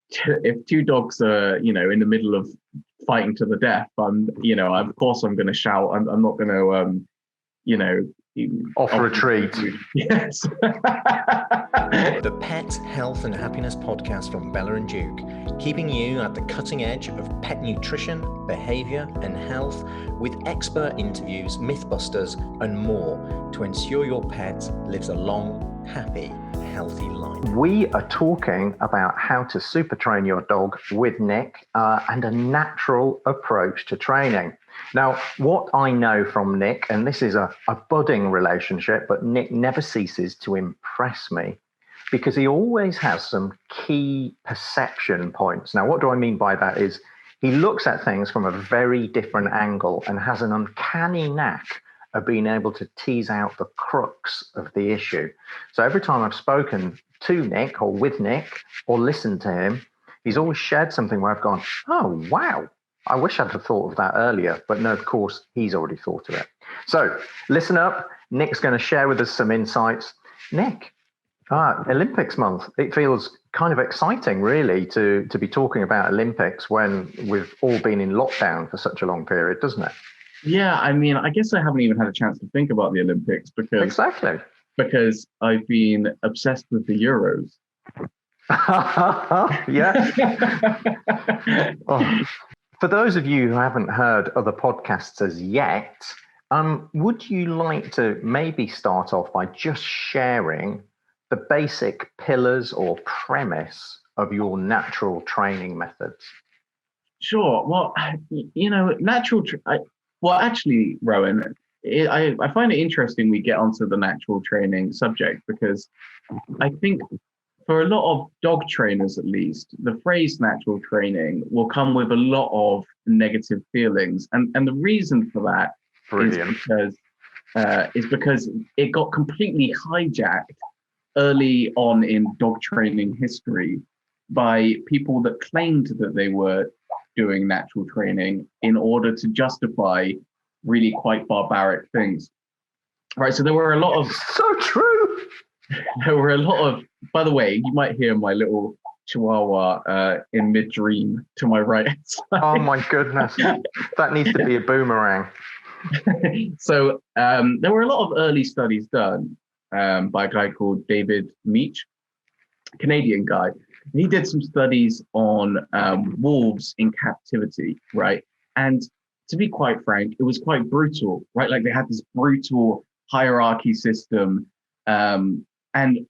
if two dogs are, in the middle of fighting to the death, of course I'm going to shout. I'm not going to, offer a treat. Yes. The Pet Health and Happiness podcast from Bella+Duke, keeping you at the cutting edge of pet nutrition, behaviour and health with expert interviews, mythbusters and more to ensure your pet lives a long, happy, healthy life. We are talking about how to super train your dog with Nick and a natural approach to training. Now, what I know from Nick, and this is a budding relationship, but Nick never ceases to impress me because he always has some key perception points. Now, what do I mean by that is he looks at things from a very different angle and has an uncanny knack of being able to tease out the crux of the issue. So every time I've spoken to Nick or with Nick or listened to him, he's always shared something where I've gone, oh, wow, I wish I'd have thought of that earlier. But no, of course, he's already thought of it. So listen up. Nick's going to share with us some insights. Nick, Olympics month. It feels kind of exciting, really, to be talking about Olympics when we've all been in lockdown for such a long period, doesn't it? Yeah, I guess I haven't even had a chance to think about the Olympics because I've been obsessed with the Euros. Yeah. Oh. For those of you who haven't heard other podcasts as yet, would you like to maybe start off by just sharing the basic pillars or premise of your natural training methods? Sure. Well, actually, Rowan, I find it interesting we get onto the natural training subject because I think for a lot of dog trainers, at least, the phrase natural training will come with a lot of negative feelings. And the reason for that is because it got completely hijacked early on in dog training history by people that claimed that they were doing natural training in order to justify really quite barbaric things. Right. So there were a lot of so true. There were a lot of, by the way, you might hear my little chihuahua in mid-dream to my right side. Oh my goodness. That needs to be a boomerang. So there were a lot of early studies done by a guy called David Meach, Canadian guy. He did some studies on wolves in captivity, right? And to be quite frank, it was quite brutal, right? Like they had this brutal hierarchy system. And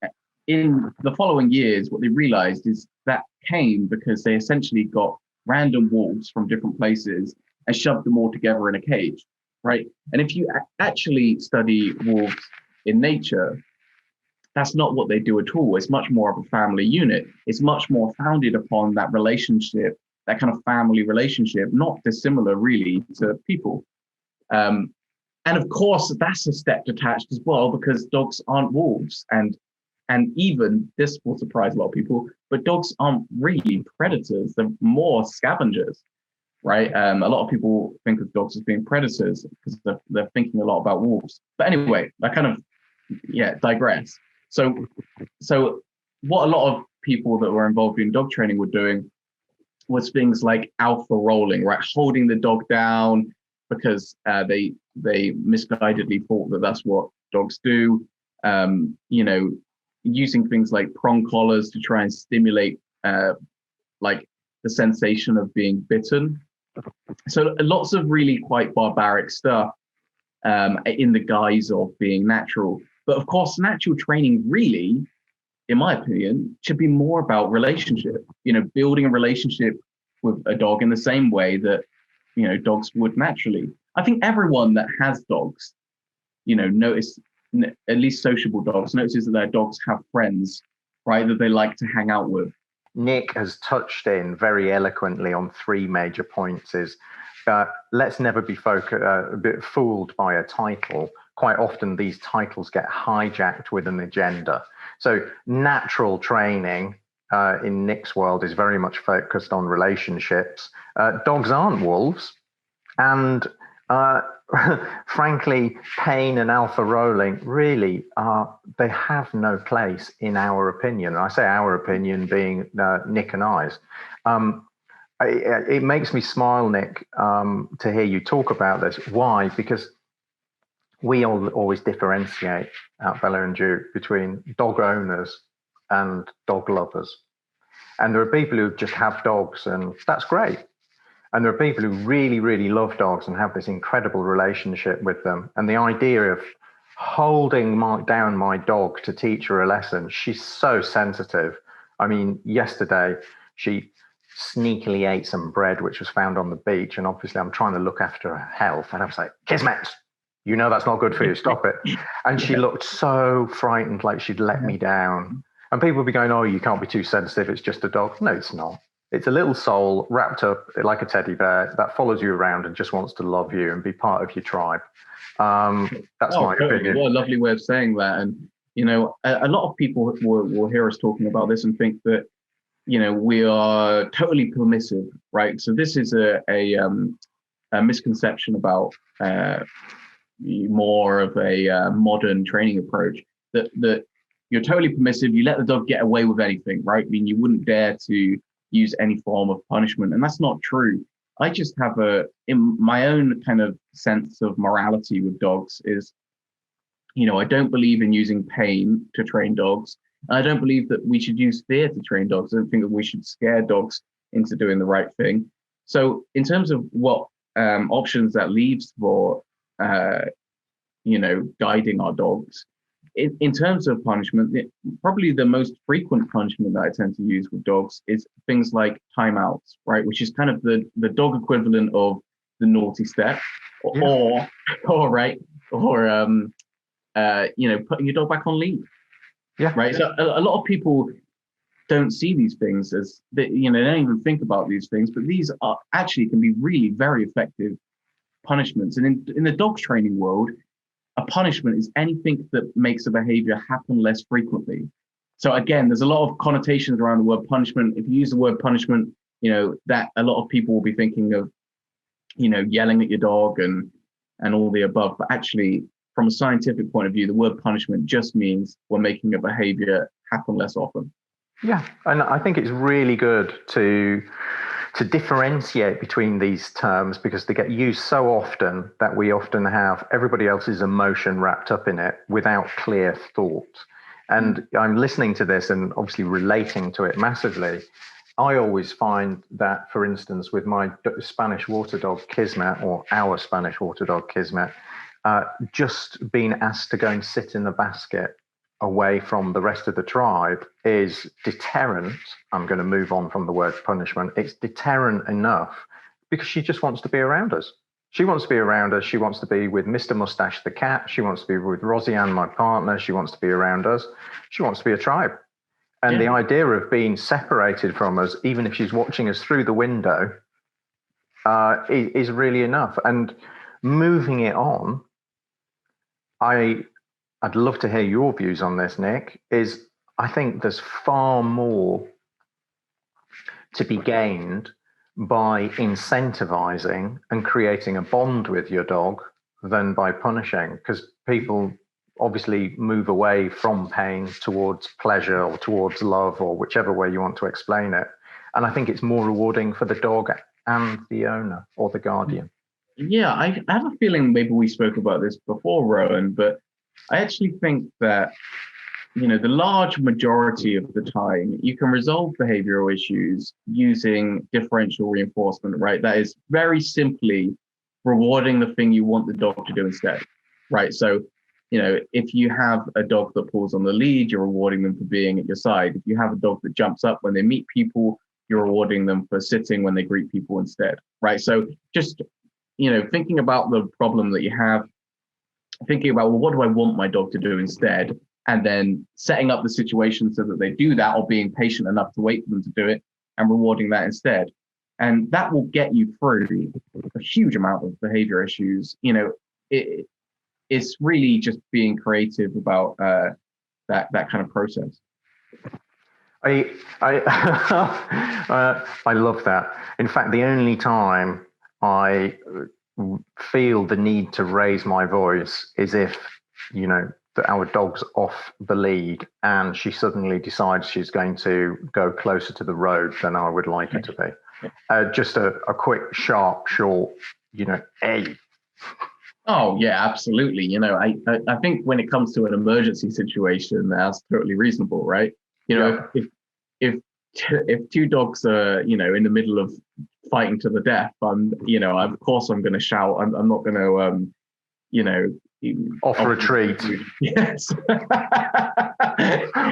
in the following years, what they realized is that came because they essentially got random wolves from different places and shoved them all together in a cage, right? And if you actually study wolves in nature, that's not what they do at all. It's much more of a family unit. It's much more founded upon that relationship, that kind of family relationship, not dissimilar really to people. And of course, that's a step detached as well because dogs aren't wolves. And even this will surprise a lot of people, but dogs aren't really predators. They're more scavengers, right? A lot of people think of dogs as being predators because they're thinking a lot about wolves. But anyway, I kind of, digress. So what a lot of people that were involved in dog training were doing was things like alpha rolling, right? Holding the dog down because they misguidedly thought that that's what dogs do. Using things like prong collars to try and stimulate like the sensation of being bitten. So lots of really quite barbaric stuff in the guise of being natural. But of course, natural training really, in my opinion, should be more about relationship, building a relationship with a dog in the same way that, dogs would naturally. I think everyone that has dogs, notice, at least sociable dogs, notices that their dogs have friends, right, that they like to hang out with. Nick has touched in very eloquently on three major points is let's never be a bit fooled by a title. Quite often these titles get hijacked with an agenda. So natural training in Nick's world is very much focused on relationships. Dogs aren't wolves. And Uh, frankly, pain and alpha rolling really they have no place in our opinion. And I say our opinion being Nick and I's. It makes me smile, Nick, to hear you talk about this. Why? Because we always differentiate at Bella+Duke between dog owners and dog lovers. And there are people who just have dogs, and that's great. And there are people who really, really love dogs and have this incredible relationship with them. And the idea of holding down my dog to teach her a lesson, she's so sensitive. I mean, yesterday she sneakily ate some bread which was found on the beach. And obviously I'm trying to look after her health. And I was like, Kismet, you know that's not good for you, stop it. And she looked so frightened, like she'd let me down. And people would be going, oh, you can't be too sensitive, it's just a dog. No, it's not. It's a little soul wrapped up like a teddy bear that follows you around and just wants to love you and be part of your tribe. That's my opinion. What a lovely way of saying that. And, you know, a lot of people will hear us talking about this and think that, you know, we are totally permissive, right? So this is a misconception about more of a modern training approach that you're totally permissive. You let the dog get away with anything, right? I mean, you wouldn't dare to use any form of punishment, and that's not true. I just have in my own kind of sense of morality with dogs is, you know, I don't believe in using pain to train dogs. I don't believe that we should use fear to train dogs. I don't think that we should scare dogs into doing the right thing. So in terms of what options that leaves for, you know, guiding our dogs, in terms of punishment, probably the most frequent punishment that I tend to use with dogs is things like timeouts, right? Which is kind of the dog equivalent of the naughty step, or you know, putting your dog back on lead. Yeah. Right. So a lot of people don't see these things as, you know, they don't even think about these things, but these are actually can be really very effective punishments. And in the dog training world, a punishment is anything that makes a behavior happen less frequently. So again, there's a lot of connotations around the word punishment. If you use the word punishment, you know, that a lot of people will be thinking of, you know, yelling at your dog and all the above. But actually, from a scientific point of view, the word punishment just means we're making a behavior happen less often. Yeah, and I think it's really good to differentiate between these terms because they get used so often that we often have everybody else's emotion wrapped up in it without clear thought. And I'm listening to this and obviously relating to it massively. I always find that, for instance, with my Spanish water dog Kismet, or our Spanish water dog Kismet, just being asked to go and sit in the basket away from the rest of the tribe is deterrent. I'm going to move on from the word punishment. It's deterrent enough because she just wants to be around us. She wants to be around us. She wants to be with Mr. Mustache the cat. She wants to be with Rosie-Ann, my partner. She wants to be around us. She wants to be a tribe. And the idea of being separated from us, even if she's watching us through the window, is really enough. And moving it on, I'd love to hear your views on this, Nick. I think there's far more to be gained by incentivizing and creating a bond with your dog than by punishing, because people obviously move away from pain towards pleasure or towards love, or whichever way you want to explain it. And I think it's more rewarding for the dog and the owner or the guardian. Yeah, I have a feeling maybe we spoke about this before, Rowan, but I actually think that, you know, the large majority of the time you can resolve behavioral issues using differential reinforcement, right? That is very simply rewarding the thing you want the dog to do instead, right? So, you know, if you have a dog that pulls on the lead, you're rewarding them for being at your side. If you have a dog that jumps up when they meet people, you're rewarding them for sitting when they greet people instead, right? So just, you know, thinking about the problem that you have, thinking about, well, what do I want my dog to do instead? And then setting up the situation so that they do that, or being patient enough to wait for them to do it and rewarding that instead. And that will get you through a huge amount of behavior issues. You know, it's really just being creative about that kind of process. I love that. In fact, the only time I feel the need to raise my voice is if, that our dog's off the lead and she suddenly decides she's going to go closer to the road than I would like her to be. Just a quick, sharp, short, hey. Oh yeah, absolutely. I think when it comes to an emergency situation, that's totally reasonable, right? If two dogs are, in the middle of fighting to the death, of course I'm going to shout. I'm not going to, offer a treat. Yes.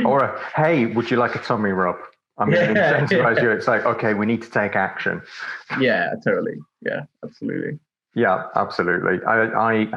Or hey, would you like a tummy rub? I'm going to incentivize you. It's like, okay, we need to take action. Yeah, totally. Yeah, absolutely. Yeah, absolutely. I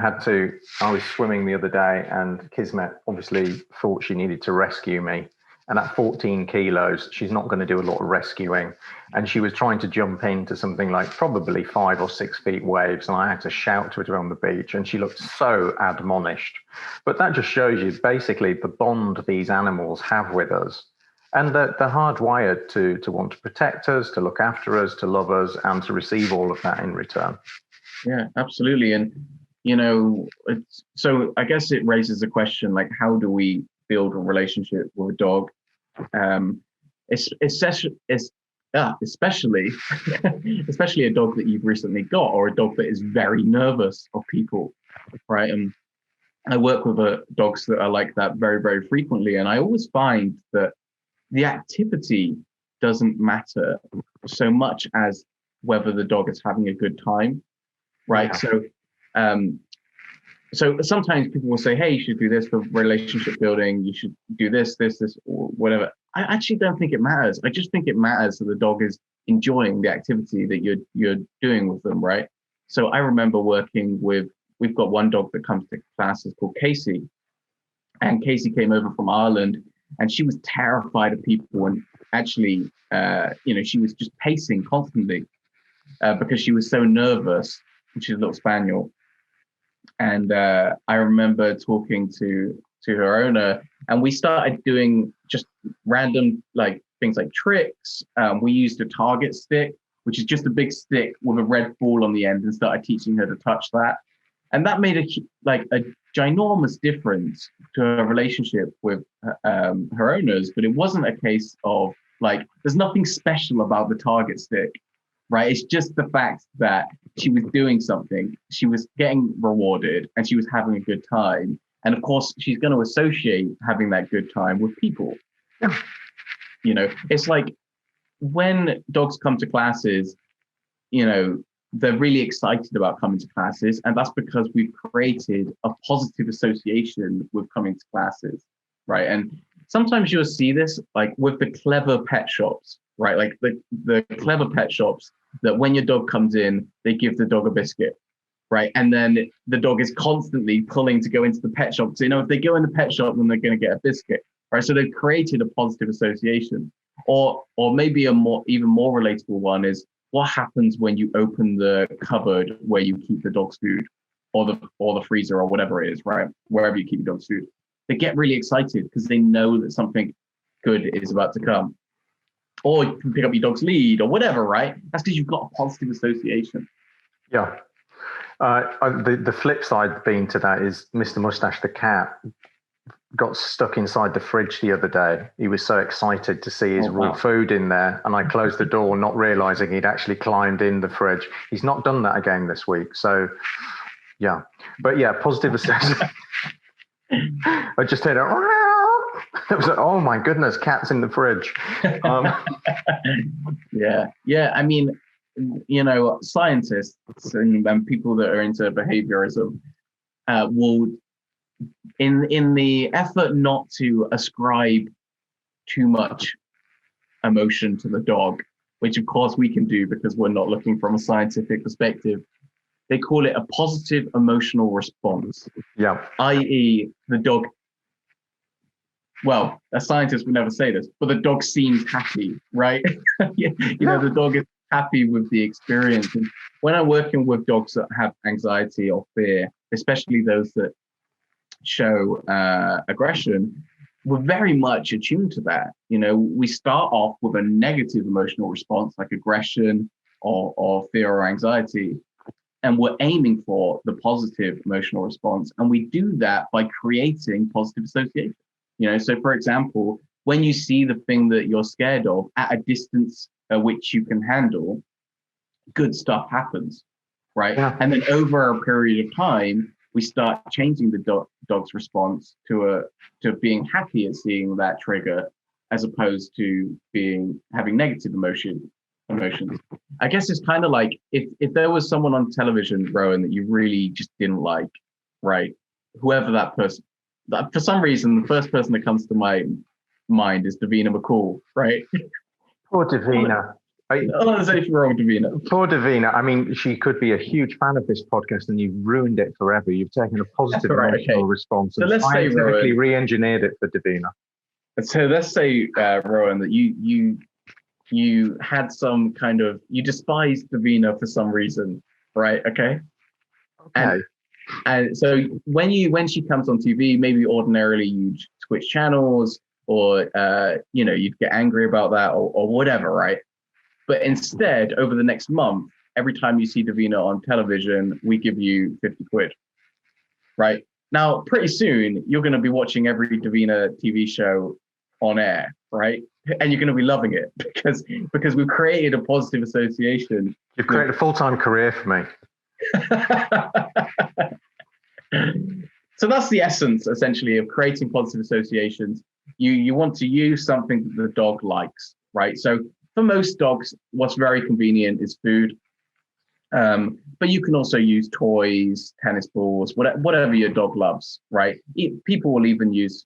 was swimming the other day and Kismet obviously thought she needed to rescue me. And at 14 kilos, she's not going to do a lot of rescuing. And she was trying to jump into something like probably 5 or 6 feet waves. And I had to shout to her on the beach. And she looked so admonished. But that just shows you basically the bond these animals have with us. And they're hardwired to want to protect us, to look after us, to love us, and to receive all of that in return. Yeah, absolutely. And, so I guess it raises the question, like, how do we build a relationship with a dog? Especially a dog that you've recently got, or a dog that is very nervous of people, right? And I work with dogs that are like that very, very frequently. And I always find that the activity doesn't matter so much as whether the dog is having a good time, right? Yeah. So sometimes people will say, hey, you should do this for relationship building. You should do this, or whatever. I actually don't think it matters. I just think it matters that the dog is enjoying the activity that you're doing with them, right? So I remember we've got one dog that comes to classes called Casey. And Casey came over from Ireland and she was terrified of people. And actually, she was just pacing constantly because she was so nervous. And she's a little spaniel. And I remember talking to her owner, and we started doing just random things like tricks. We used a target stick, which is just a big stick with a red ball on the end, and started teaching her to touch that. And that made a ginormous difference to her relationship with her owners. But it wasn't a case of there's nothing special about the target stick. Right. It's just the fact that she was doing something, she was getting rewarded, and she was having a good time. And of course, she's going to associate having that good time with people. It's like when dogs come to classes, they're really excited about coming to classes. And that's because we've created a positive association with coming to classes. Right. And sometimes you'll see this with the clever pet shops. Right, like the clever pet shops that when your dog comes in, they give the dog a biscuit, right? And then the dog is constantly pulling to go into the pet shop. So, if they go in the pet shop, then they're going to get a biscuit, right? So they've created a positive association. Or maybe even more relatable one is what happens when you open the cupboard where you keep the dog's food, or the freezer, or whatever it is, right? Wherever you keep your dog's food. They get really excited because they know that something good is about to come. Or you can pick up your dog's lead or whatever, right? That's because you've got a positive association. Yeah. The flip side being to that is Mr. Mustache the cat got stuck inside the fridge the other day. He was so excited to see his raw food in there. And I closed the door, not realizing he'd actually climbed in the fridge. He's not done that again this week. So, yeah. But yeah, positive association. I just heard it. It was like, oh my goodness, cats in the fridge. Yeah. I mean, scientists and people that are into behaviorism will, in the effort not to ascribe too much emotion to the dog, which of course we can do because we're not looking from a scientific perspective, they call it a positive emotional response. Yeah. I.e., the dog. Well, a scientist would never say this, but the dog seems happy, right? The dog is happy with the experience. And when I'm working with dogs that have anxiety or fear, especially those that show aggression, we're very much attuned to that. We start off with a negative emotional response like aggression or fear or anxiety. and we're aiming for the positive emotional response. And we do that by creating positive association. So for example, when you see the thing that you're scared of at a distance which you can handle, good stuff happens, right? Yeah. And then over a period of time, we start changing the dog's response to being happy at seeing that trigger, as opposed to having negative emotions. I guess it's kind of like if there was someone on television, Rowan, that you really just didn't like, right? Whoever that person, for some reason, the first person that comes to my mind is Davina McCall, right? Poor Davina. Honestly, wrong, Davina. Poor Davina. I mean, she could be a huge fan of this podcast, and you've ruined it forever. You've taken a positive emotional response and scientifically re-engineered it for Davina. So let's say, Rowan, that you had some kind of, you despised Davina for some reason, right? Okay. And so when she comes on TV, maybe ordinarily you'd switch channels, or you'd get angry about that, or whatever, right? But instead, over the next month, every time you see Davina on television, we give you 50 quid, right? Now, pretty soon, you're going to be watching every Davina TV show on air, right? And you're going to be loving it because we've created a positive association. You've created a full-time career for me. So that's the essence, essentially, of creating positive associations. You want to use something that the dog likes, right? So for most dogs, what's very convenient is food. But you can also use toys, tennis balls, whatever your dog loves, right? People will even use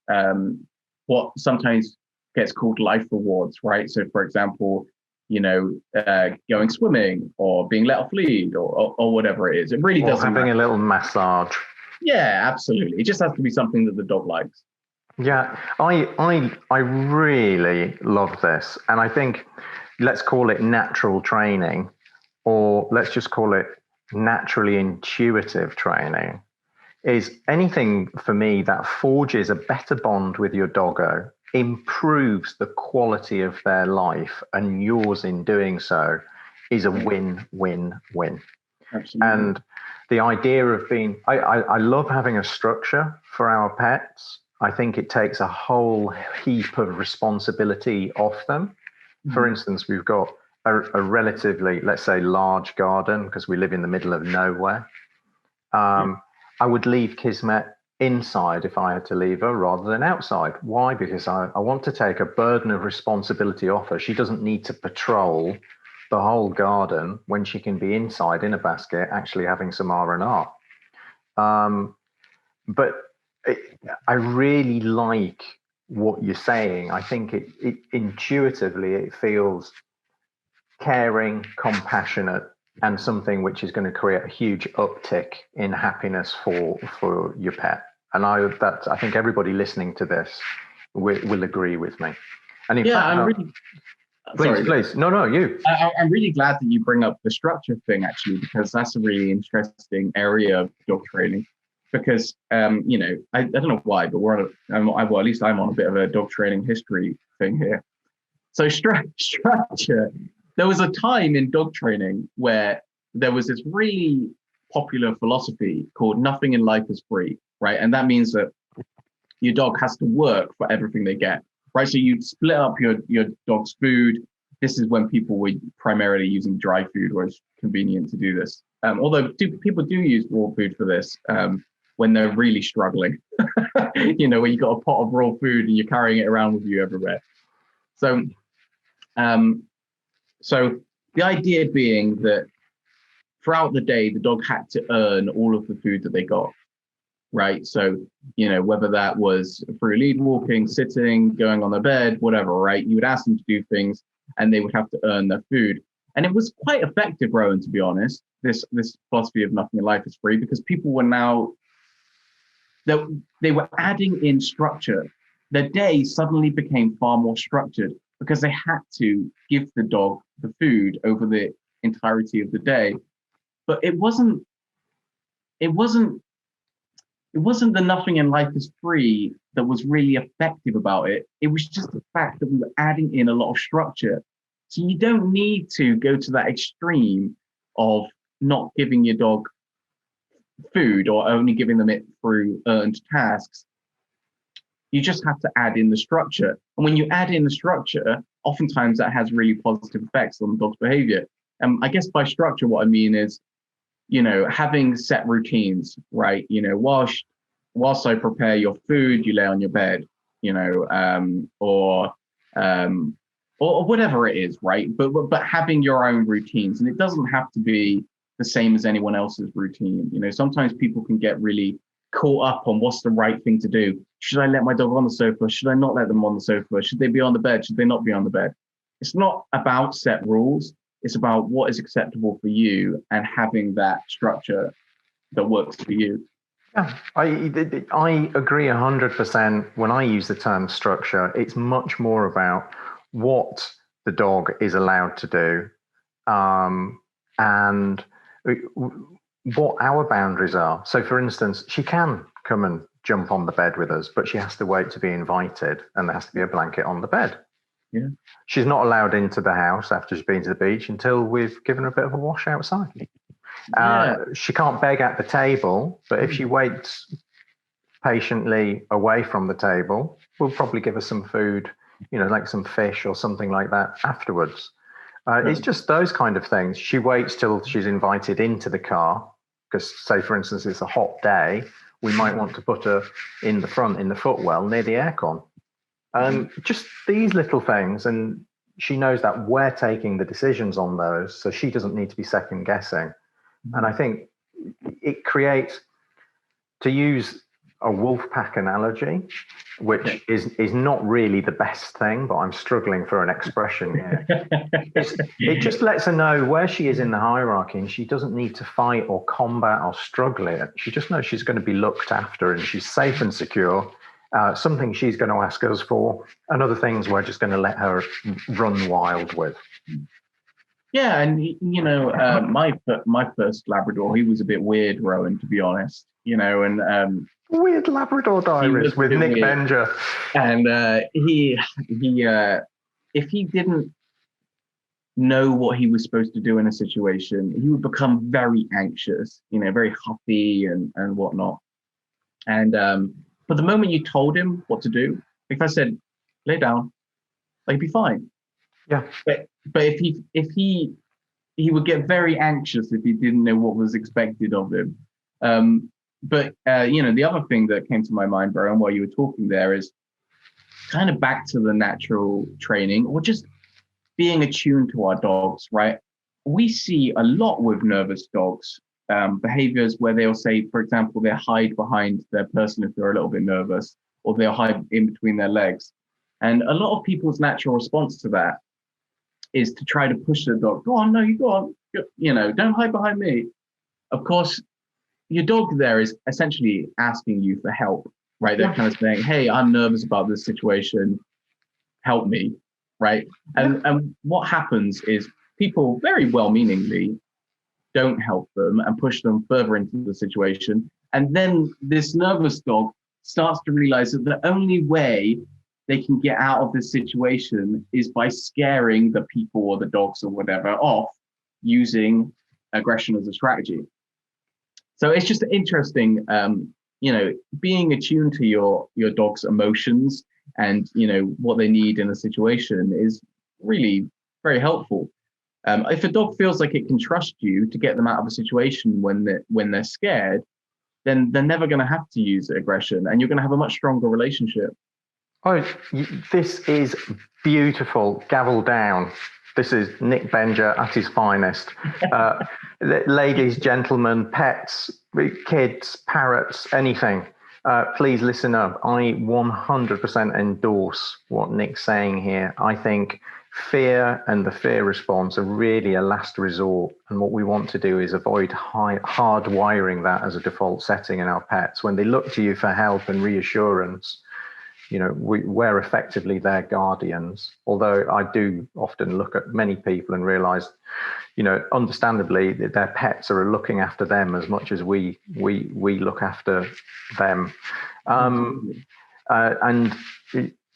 what sometimes gets called life rewards, right? So for example, going swimming, or being let off lead, or whatever it is. It really doesn't having matter. A little massage. Yeah, absolutely. It just has to be something that the dog likes. Yeah, I really love this. And I think, let's call it natural training, or let's just call it naturally intuitive training, is anything for me that forges a better bond with your doggo, improves the quality of their life, and yours in doing so, is a win-win-win. Absolutely. And the idea of I love having a structure for our pets. I think it takes a whole heap of responsibility off them. Mm-hmm. For instance, we've got a relatively, let's say, large garden because we live in the middle of nowhere. I would leave Kismet inside if I had to leave her rather than outside. Why? Because I want to take a burden of responsibility off her. She doesn't need to patrol the whole garden when she can be inside in a basket actually having some R&R. But I really like what you're saying. I think it intuitively it feels caring, compassionate, and something which is going to create a huge uptick in happiness for your pet. And I think everybody listening to this will agree with me. And in fact, please. No, you. I'm really glad that you bring up the structure thing, actually, because that's a really interesting area of dog training. Because, I don't know why, but at least I'm on a bit of a dog training history thing here. So structure. There was a time in dog training where there was this really popular philosophy called nothing in life is free, right? And that means that your dog has to work for everything they get, right? So you'd split up your dog's food. This is when people were primarily using dry food, where it's convenient to do this. Although people do use raw food for this when they're really struggling, when you got a pot of raw food and you're carrying it around with you everywhere. So the idea being that throughout the day, the dog had to earn all of the food that they got, right? So, whether that was through lead walking, sitting, going on their bed, whatever, right? You would ask them to do things and they would have to earn their food. And it was quite effective, Rowan, to be honest, this philosophy of nothing in life is free, because people were now, they were adding in structure. Their day suddenly became far more structured because they had to give the dog the food over the entirety of the day. But it wasn't the nothing in life is free that was really effective about it. It was just the fact that we were adding in a lot of structure. So you don't need to go to that extreme of not giving your dog food or only giving them it through earned tasks. You just have to add in the structure. And when you add in the structure, oftentimes that has really positive effects on the dog's behavior. I guess by structure, what I mean is, having set routines, right? Whilst I prepare your food, you lay on your bed, or whatever it is, right? But having your own routines, and it doesn't have to be the same as anyone else's routine. Sometimes people can get really caught up on what's the right thing to do. Should I let my dog on the sofa? Should I not let them on the sofa? Should they be on the bed? Should they not be on the bed? It's not about set rules. It's about what is acceptable for you and having that structure that works for you. Yeah, I agree 100%. When I use the term structure, it's much more about what the dog is allowed to do, and what our boundaries are. So, for instance, she can come and jump on the bed with us, but she has to wait to be invited, and there has to be a blanket on the bed. Yeah. She's not allowed into the house after she's been to the beach until we've given her a bit of a wash outside. She can't beg at the table, but if she waits patiently away from the table, we'll probably give her some food, like some fish or something like that afterwards. It's just those kind of things. She waits till she's invited into the car, because, say, for instance, it's a hot day. We might want to put her in the front, in the footwell, near the aircon. Just these little things. And she knows that we're taking the decisions on those, so she doesn't need to be second guessing. And I think it creates, to use a wolf pack analogy, which is not really the best thing, but I'm struggling for an expression here. It just lets her know where she is in the hierarchy, and she doesn't need to fight or combat or struggle it. She just knows she's going to be looked after and she's safe and secure. Something she's going to ask us for, and other things we're just going to let her run wild with. Yeah, and my first Labrador, he was a bit weird, Rowan, to be honest. And Weird Labrador Diaries with Nick weird. Benger. And he if he didn't know what he was supposed to do in a situation, he would become very anxious, very huffy and whatnot. And but the moment you told him what to do, if I said, lay down, he'd be fine. Yeah. But if he would get very anxious if he didn't know what was expected of him. But the other thing that came to my mind, Brian, while you were talking there, is kind of back to the natural training, or just being attuned to our dogs, right? We see a lot with nervous dogs, behaviors where they'll say, for example, they'll hide behind their person if they're a little bit nervous, or they'll hide in between their legs. And a lot of people's natural response to that is to try to push the dog. Go on, no, you go on. Don't hide behind me. Of course, your dog there is essentially asking you for help, right? They're kind of saying, hey, I'm nervous about this situation. Help me, right? And what happens is people very well-meaningly don't help them and push them further into the situation. And then this nervous dog starts to realize that the only way they can get out of this situation is by scaring the people or the dogs or whatever off, using aggression as a strategy. So it's just interesting, being attuned to your dog's emotions and, what they need in a situation is really very helpful. If a dog feels like it can trust you to get them out of a situation when they're scared, then they're never going to have to use aggression, and you're going to have a much stronger relationship. Oh, this is beautiful. Gavel down. This is Nick Benger at his finest. Ladies, gentlemen, pets, kids, parrots, anything. Please listen up. I 100% endorse what Nick's saying here. I think fear and the fear response are really a last resort. And what we want to do is avoid hardwiring that as a default setting in our pets. When they look to you for help and reassurance, we're effectively their guardians. Although I do often look at many people and realize, understandably, that their pets are looking after them as much as we look after them. And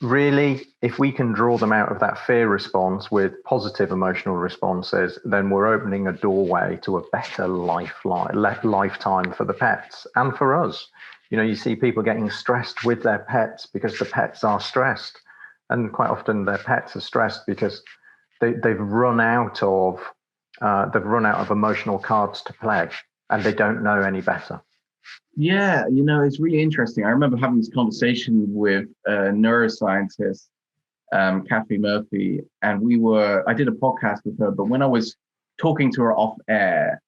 really, if we can draw them out of that fear response with positive emotional responses, then we're opening a doorway to a better lifetime for the pets and for us. You know, you see people getting stressed with their pets because the pets are stressed. And quite often their pets are stressed because they've run out of emotional cards to play, and they don't know any better. Yeah, it's really interesting. I remember having this conversation with a neuroscientist, Kathy Murphy, and I did a podcast with her, but when I was talking to her off air,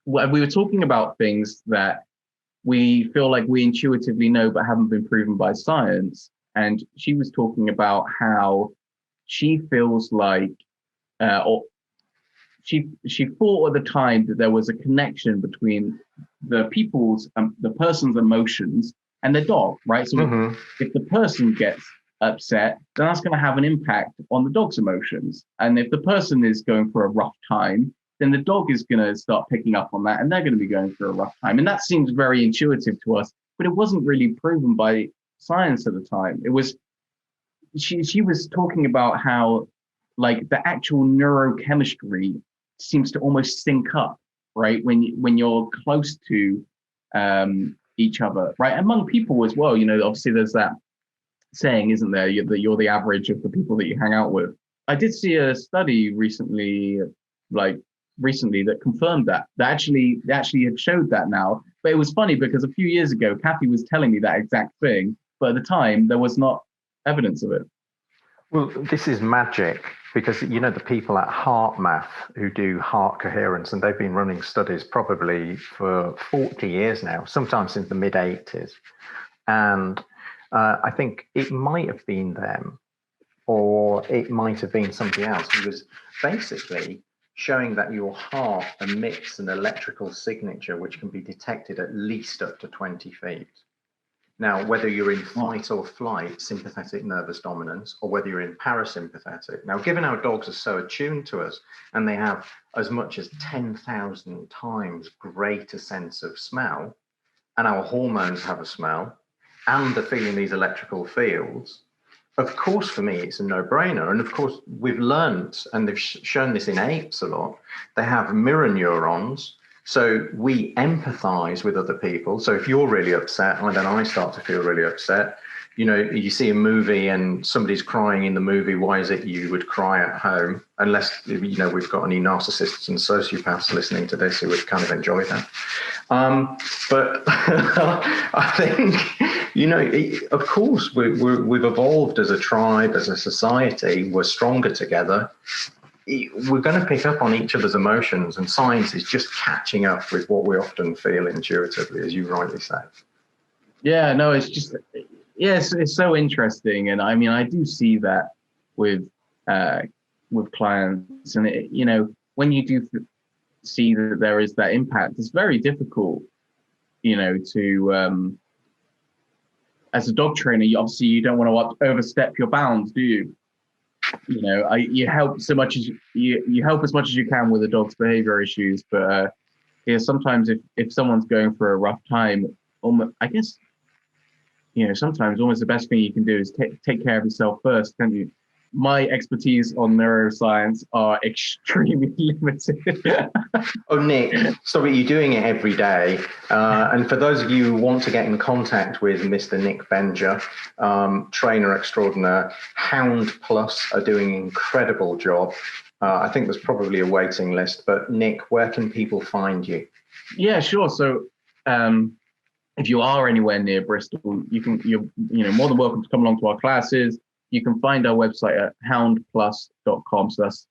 we were talking about things that we feel like we intuitively know but haven't been proven by science. And she was talking about how she feels like, or she thought at the time that there was a connection between the person's emotions and the dog, right? So if the person gets upset, then that's going to have an impact on the dog's emotions. And if the person is going for a rough time, then the dog is going to start picking up on that, and they're going to be going through a rough time. And that seems very intuitive to us, but it wasn't really proven by science at the time. It was, she was talking about how, like, the actual neurochemistry seems to almost sync up, right? When you're close to each other, right? Among people as well, obviously there's that saying, isn't there, that you're the average of the people that you hang out with. I did see a study recently that confirmed that. They actually had showed that now. But it was funny because a few years ago, Kathy was telling me that exact thing, but at the time there was not evidence of it. Well, this is magic, because the people at HeartMath who do heart coherence, and they've been running studies probably for 40 years now, sometimes since the mid-80s. And I think it might have been them, or it might have been somebody else who was basically showing that your heart emits an electrical signature which can be detected at least up to 20 feet. Now, whether you're in fight or flight, sympathetic nervous dominance, or whether you're in parasympathetic. Now, given our dogs are so attuned to us, and they have as much as 10,000 times greater sense of smell, and our hormones have a smell, and they're feeling these electrical fields, of course, for me, it's a no-brainer. And of course, we've learned, and they've shown this in apes a lot, they have mirror neurons. So we empathize with other people. So if you're really upset, and then I start to feel really upset, you see a movie and somebody's crying in the movie, why is it you would cry at home? Unless, we've got any narcissists and sociopaths listening to this who would kind of enjoy that. But I think, of course, we've evolved as a tribe, as a society. We're stronger together. We're going to pick up on each other's emotions, and science is just catching up with what we often feel intuitively, as you rightly say. Yeah, no, it's just, yes, it's so interesting. And I mean, I do see that with clients, and when you do see that there is that impact, it's very difficult, to, as a dog trainer, obviously you don't want to overstep your bounds, do you? You help so much as you help as much as you can with a dog's behavior issues, but sometimes if someone's going for a rough time, I guess sometimes almost the best thing you can do is take care of yourself first, can't you? My expertise on neuroscience are extremely limited. Oh, Nick, sorry, you're doing it every day. And for those of you who want to get in contact with Mr. Nick Benger, trainer extraordinaire, Hound Plus are doing an incredible job. I think there's probably a waiting list, but Nick, where can people find you? Yeah, sure. So if you are anywhere near Bristol, you're more than welcome to come along to our classes. You can find our website at houndplus.com. So that's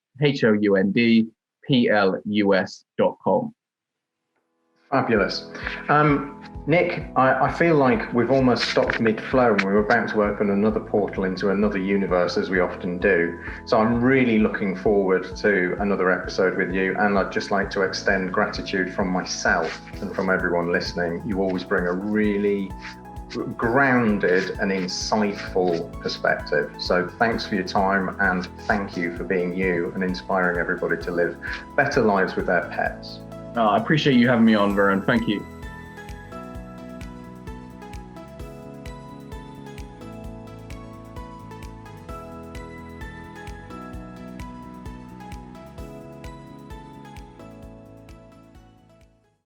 HOUNDPLUS.com. Fabulous. Nick, I feel like we've almost stopped mid-flow and we're about to open another portal into another universe, as we often do. So I'm really looking forward to another episode with you. And I'd just like to extend gratitude from myself and from everyone listening. You always bring a really grounded and insightful perspective. So thanks for your time, and thank you for being you and inspiring everybody to live better lives with their pets. I appreciate you having me on, Rowan. Thank you.